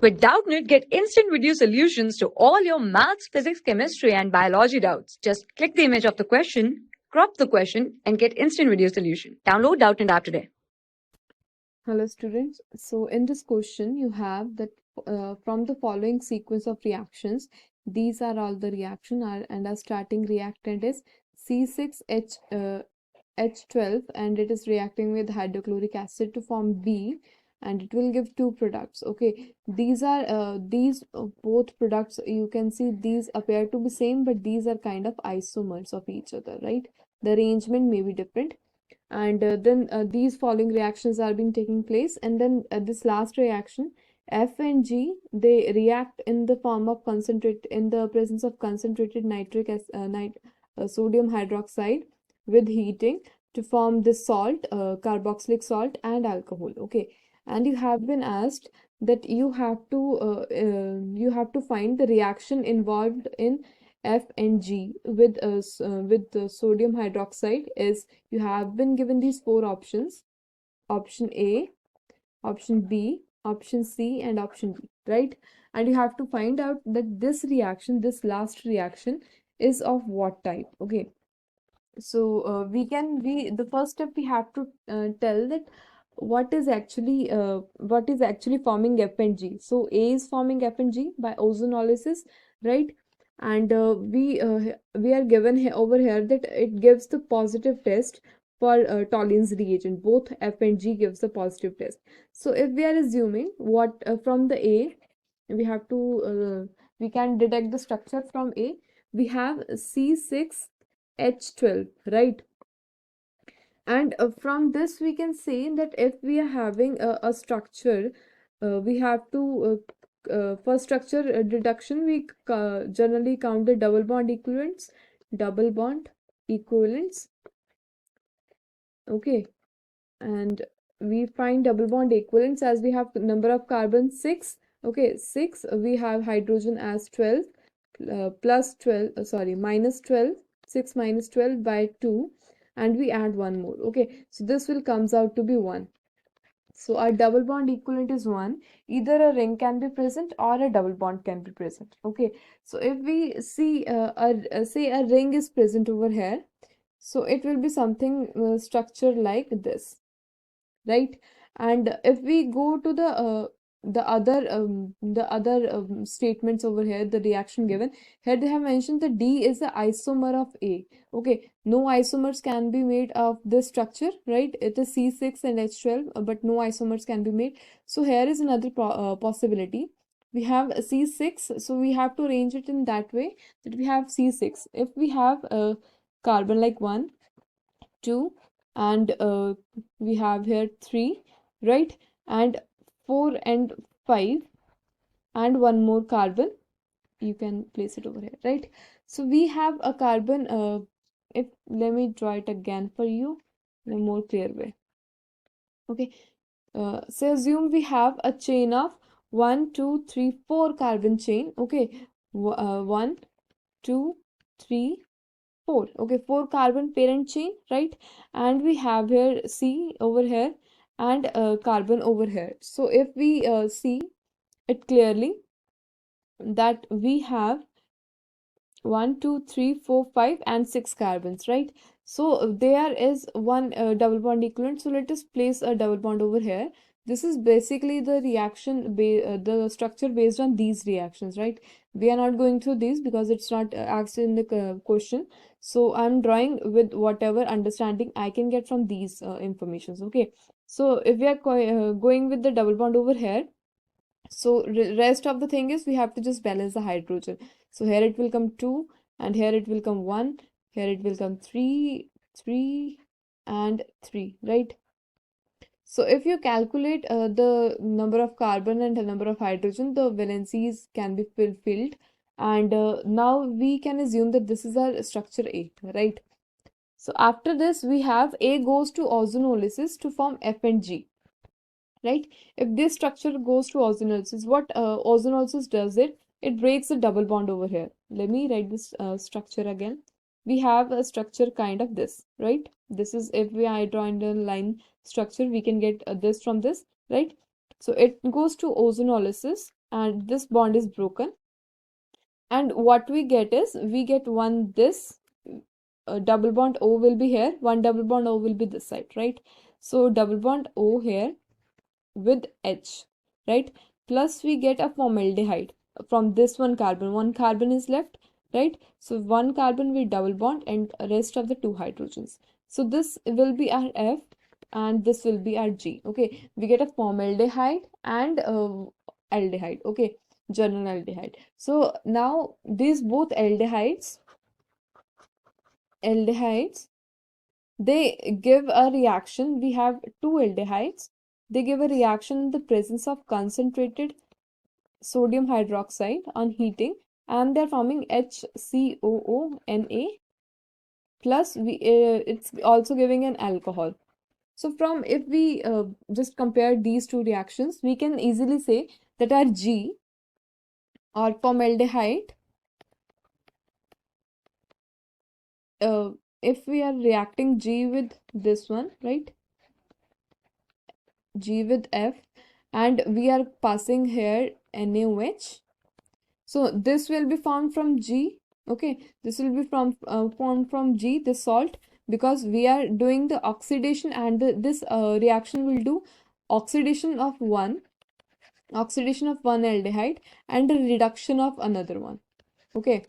With Doubtnut, get instant video solutions to all your maths, physics, chemistry, and biology doubts. Just click the image of the question, crop the question, and get instant video solution. Download Doubtnut app today. Hello students, so in this question you have that from the following sequence of reactions, these are all the reaction and our starting reactant is C6H12 and it is reacting with hydrochloric acid to form B and it will give two products. Okay, these are both products, you can see these appear to be same, but these are kind of isomers of each other, right? The arrangement may be different, and then these following reactions are being taking place, and then this last reaction F and G, they react in the form of concentrate in the presence of concentrated sodium hydroxide with heating to form this salt, carboxylic salt and alcohol. Okay, and you have been asked that you have to find the reaction involved in F and G with the sodium hydroxide. Is you have been given these four options: option A, option B, option C, and option D, right? And you have to find out that this reaction, this last reaction, is of what type. Okay, so the first step we have to tell that what is actually forming F and G. So A is forming F and G by ozonolysis, right? And we are given over here that it gives the positive test for Tollen's reagent. Both F and G gives the positive test. So if we are assuming what from the A, we have to we can detect the structure from A. We have C6H12, right? And from this we can say that if we are having a structure, we have to for structure deduction we generally count the double bond equivalents. Okay, and we find double bond equivalents as we have number of carbon 6. Okay, 6, we have hydrogen as 12 plus 12 minus 12, 6 minus 12 by 2, and we add one more. Okay, so this will comes out to be 1. So our double bond equivalent is 1. Either a ring can be present or a double bond can be present. Okay, so if we see say a ring is present over here, so it will be something structure like this, right? And if we go to the other statements over here, the reaction given here, they have mentioned that D is the isomer of A. Okay, no isomers can be made of this structure, right? It is C6 and H12, but no isomers can be made. So here is another possibility. We have C6, so we have to arrange it in that way that we have C6. If we have a carbon like 1, 2, and we have here 3, right? And 4 and 5, and one more carbon, you can place it over here, right? So we have a carbon, if let me draw it again for you in a more clear way. Okay, so assume we have a chain of 1 2 3 4 carbon chain. Okay, 1 2 3 4. Okay, 4 carbon parent chain, right? And we have here C over here and carbon over here. So if we see it clearly that we have 1 2 3 4 5 and 6 carbons, right? So there is one double bond equivalent, so let us place a double bond over here. This is basically the reaction the structure based on these reactions, right? We are not going through these because it's not asked in the question, so I'm drawing with whatever understanding I can get from these informations. Okay, so if we are going with the double bond over here, so rest of the thing is we have to just balance the hydrogen. So here it will come 2, and here it will come 1, here it will come 3, 3 and 3, right? So if you calculate the number of carbon and the number of hydrogen, the valencies can be filled, and now we can assume that this is our structure A, right? So after this we have A goes to ozonolysis to form F and G, right? If this structure goes to ozonolysis, what ozonolysis does, it breaks the double bond over here. Let me write this structure again. We have a structure kind of this, right? This is, if I draw in the line structure, we can get this from this, right? So it goes to ozonolysis and this bond is broken. And what we get is, we get one this double bond O will be here, one double bond O will be this side, right? So double bond O here with H, right? Plus we get a formaldehyde from this one carbon is left, right? So one carbon with double bond and rest of the two hydrogens. So this will be our F and this will be our G. Okay, we get a formaldehyde and aldehyde. Okay, journal aldehyde. So now these both aldehydes, they give a reaction. We have two aldehydes. They give a reaction in the presence of concentrated sodium hydroxide on heating, and they're forming HCOONA plus it's also giving an alcohol. So from, if we just compare these two reactions, we can easily say that our G or formaldehyde, if we are reacting G with this one, right, G with F, and we are passing here NaOH, so this will be formed from G. Okay, this will be formed from G, the salt, because we are doing the oxidation, and this reaction will do oxidation of one aldehyde and a reduction of another one. Okay,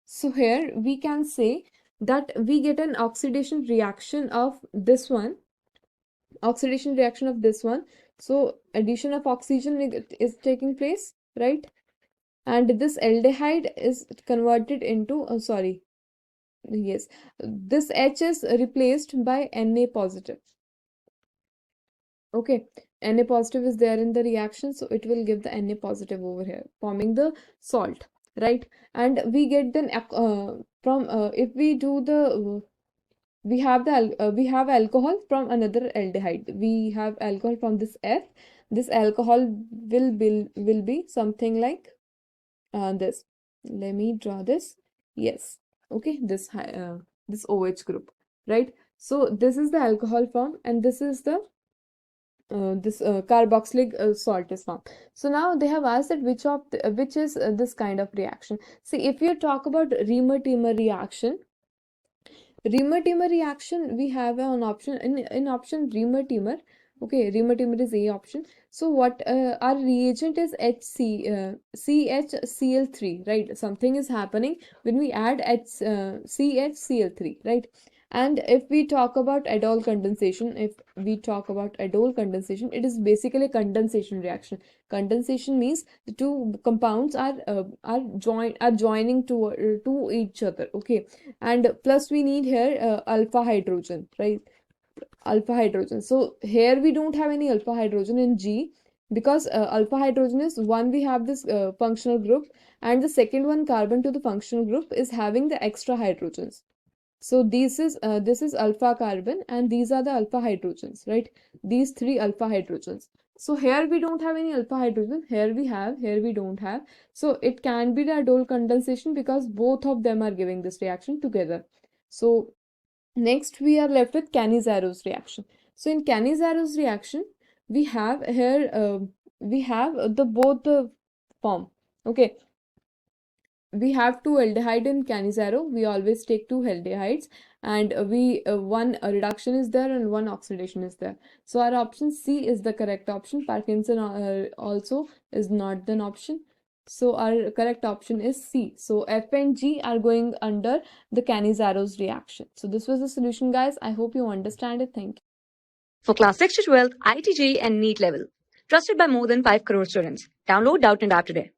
so here we can say that we get an oxidation reaction of this one, so addition of oxygen is taking place, right? And this aldehyde is converted into this H is replaced by Na positive. Okay, Na positive is there in the reaction, so it will give the Na positive over here, forming the salt, right? And we get then if we do the we have alcohol from another aldehyde. We have alcohol from this F. This alcohol will be something like this. Let me draw this. Yes, okay, this OH group, right? So this is the alcohol form, and this is the carboxylic salt is formed. So now they have asked that which is this kind of reaction. See, if you talk about Reamer-Tamer reaction, we have an option in option Reamer-Tamer. Okay, Reamer-Tamer is A option. So what our reagent is CHCl3, right? Something is happening when we add CHCl3, right? And if we talk about aldol condensation, it is basically a condensation reaction. Condensation means the two compounds are joining to each other. Okay, and plus we need here alpha hydrogen, right? Alpha hydrogen. So here we don't have any alpha hydrogen in G, because alpha hydrogen is one, we have this functional group, and the second one, carbon to the functional group, is having the extra hydrogens. So this is alpha carbon, and these are the alpha hydrogens, right? These three alpha hydrogens. So here we don't have any alpha hydrogen. Here we don't have. So it can be the aldol condensation, because both of them are giving this reaction together. So next we are left with Cannizaro's reaction. So in Cannizaro's reaction, we have here both the form. Okay, we have two aldehyde in Cannizaro. We always take two aldehydes, and one reduction is there and one oxidation is there. So our option C is the correct option. Parkinson also is not an option. So our correct option is C. So F and G are going under the Cannizaro's reaction. So this was the solution, guys. I hope you understand it. Thank you. For class 6 to 12, IIT JEE and NEET level. Trusted by more than 5 crore students. Download Doubtnut app today.